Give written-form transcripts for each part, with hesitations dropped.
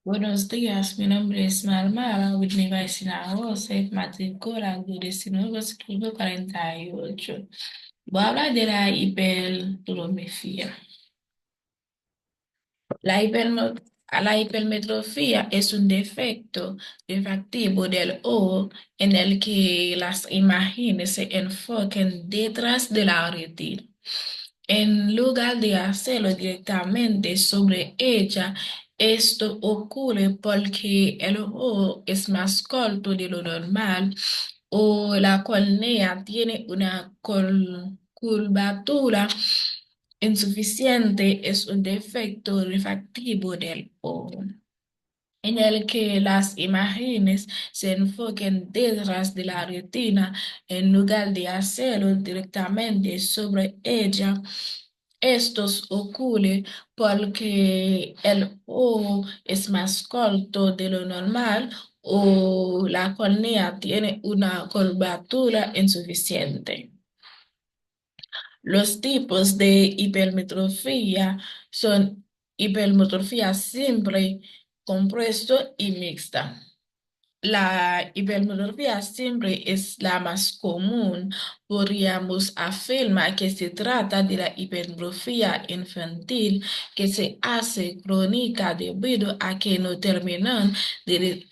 Buenos días, mi nombre es Marmara, Whitney Vaicina José, matrícula 1948. Voy a hablar de la hipertrofia. La hipermo- la hipermetrofia es un defecto refractivo del ojo en el que las imágenes se enfocan detrás de la retina. En lugar de hacerlo directamente sobre ella, esto ocurre porque el ojo es más corto de lo normal o la córnea tiene una curvatura insuficiente. Es un defecto refractivo del ojo en el que las imágenes se enfoquen detrás de la retina en lugar de hacerlo directamente sobre ella. Estos ocurre porque el ojo es más corto de lo normal o la córnea tiene una curvatura insuficiente. Los tipos de hipermetrofia son hipermetrofia simple, compuesto y mixta. La hipermetrofia simple es la más común. Podríamos afirmar que se trata de la hipermetrofia infantil que se hace crónica debido a que no terminan de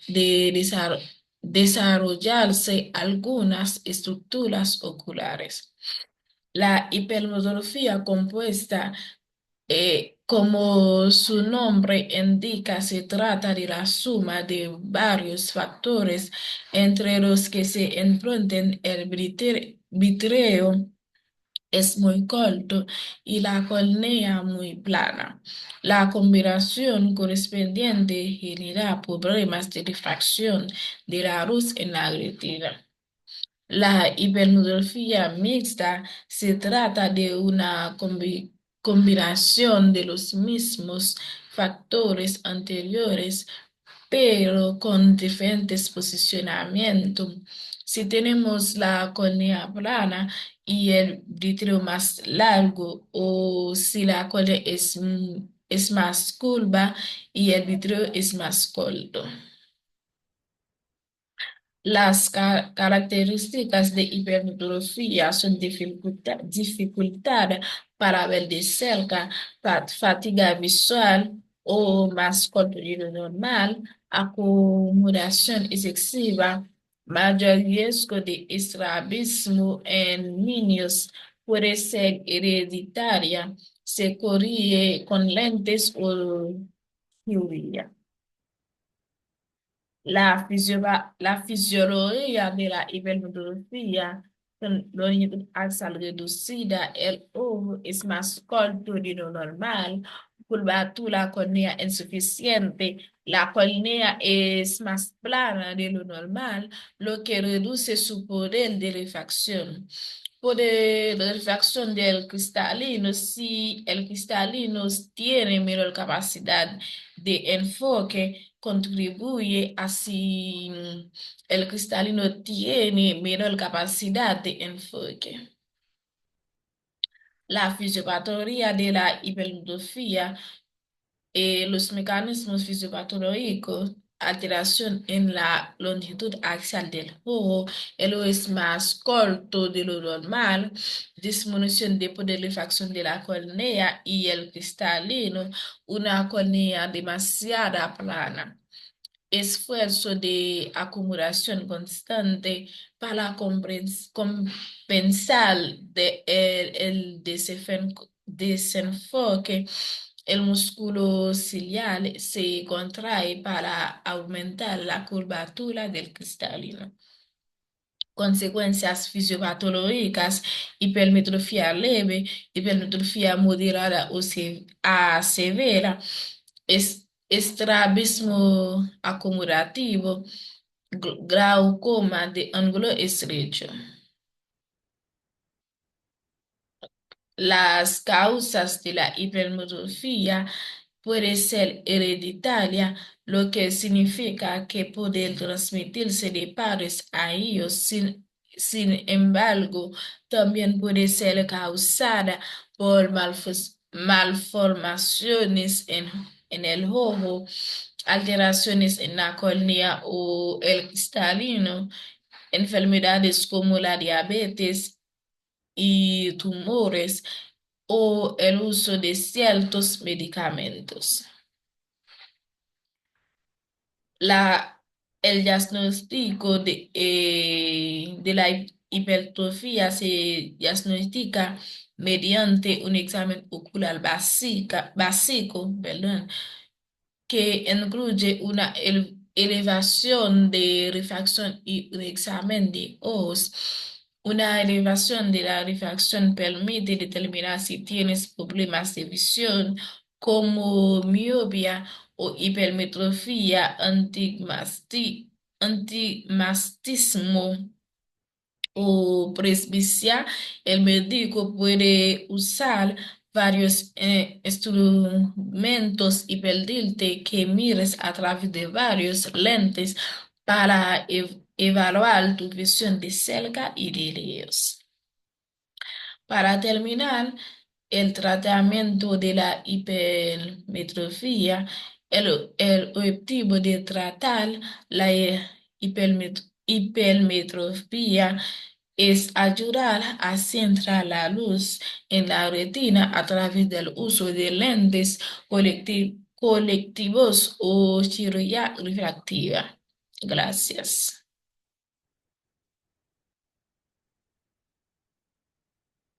desarrollarse algunas estructuras oculares. La hipermetrofia compuesta, como su nombre indica, se trata de la suma de varios factores entre los que se enfrentan el vitreo es muy corto y la córnea muy plana. La combinación correspondiente genera problemas de difracción de la luz en la retina. La hipermetropía mixta se trata de una combinación de los mismos factores anteriores, pero con diferentes posicionamientos. Si tenemos la córnea plana y el vítreo más largo, o si la córnea es más curva y el vítreo es más corto. Las características de hipermetrofia son dificultad para ver de cerca, fatiga visual o más corto de lo normal, acomodación excesiva, mayor riesgo de estrabismo en niños, puede ser hereditaria, se corrige con lentes o cirugía. La fisiología de la hipermetrofia con longitud axial reducida, el ojo es más corto de lo normal, curvatura córnea insuficiente, la córnea es más plana de lo normal, lo que reduce su poder de refracción. Poder de refracción del cristalino, si el cristalino tiene menor capacidad de enfoque, contribuye a si el cristalino tiene menor capacidad de enfoque. La fisiopatología de la hipertrofia, los mecanismos fisiopatológicos, alteración en la longitud axial del ojo, el ojo es más corto de lo normal, disminución de poder de refracción de la córnea y el cristalino, una córnea demasiada plana, esfuerzo de acumulación constante para compensar el desenfoque. El músculo ciliar se contrae para aumentar la curvatura del cristalino. Consecuencias fisiopatológicas: hipermetrofia leve, hipermetrofia moderada o a severa, estrabismo acumulativo, glaucoma de ángulo estrecho. Las causas de la hipermetrofia puede ser hereditaria, lo que significa que puede transmitirse de padres a ellos. Sin embargo, también puede ser causada por malformaciones en el ojo, alteraciones en la córnea o el cristalino, enfermedades como la diabetes y tumores o el uso de ciertos medicamentos. La, el diagnóstico de la hipertrofia se diagnostica mediante un examen ocular básico, perdón, que incluye una elevación de refracción y un examen de ojos. Una elevación de la refracción permite determinar si tienes problemas de visión como miopía o hipermetrofia, antigmatismo o presbicia. El médico puede usar varios instrumentos y pedirte que mires a través de varios lentes para evaluar tu visión de cerca y de lejos. Para terminar, el tratamiento de la hipermetrofia, el objetivo de tratar la hipermetrofia es ayudar a centrar la luz en la retina a través del uso de lentes colectivos o cirugía refractiva. Gracias.